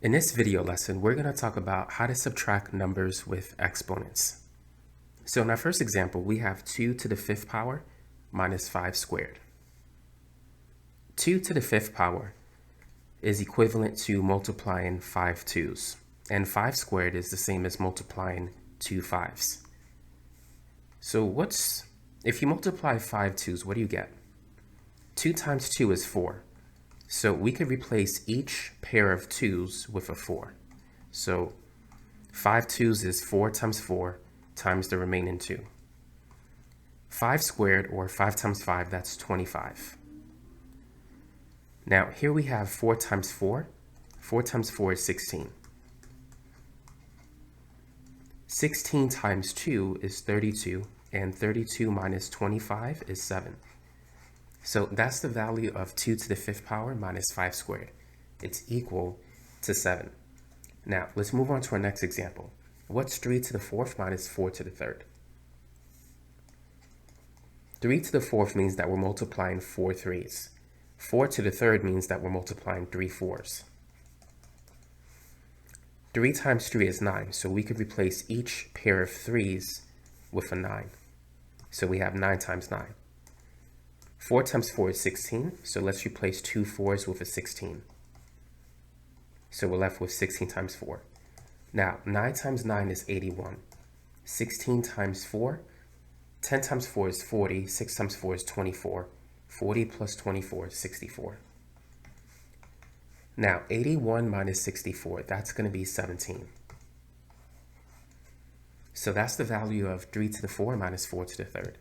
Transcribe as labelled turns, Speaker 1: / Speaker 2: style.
Speaker 1: In this video lesson, we're going to talk about how to subtract numbers with exponents. So in our first example, we have 2 to the 5th power minus 5 squared. 2 to the 5th power is equivalent to multiplying 5 2's, and 5 squared is the same as multiplying 2 5's. So if you multiply 5 2's, what do you get? 2 times 2 is 4. So we could replace each pair of 2's with a 4. So 5 2's is 4 times 4 times the remaining 2. 5 squared, or 5 times 5, that's 25. Now here we have 4 times 4. 4 times 4 is 16. 16 times 2 is 32, and 32 minus 25 is 7. So that's the value of 2 to the 5th power minus 5 squared. It's equal to 7. Now, let's move on to our next example. What's 3 to the 4th minus 4 to the 3rd? 3 to the 4th means that we're multiplying 4 3's. 4 to the 3rd means that we're multiplying 3 4's. 3 times 3 is 9, so we could replace each pair of 3's with a 9. So we have 9 times 9. 4 times 4 is 16, so let's replace 2 4's with a 16. So we're left with 16 times 4. Now, 9 times 9 is 81. 16 times 4, 10 times 4 is 40, 6 times 4 is 24. 40 plus 24 is 64. Now, 81 minus 64, that's going to be 17. So that's the value of 3 to the 4 minus 4 to the 3rd.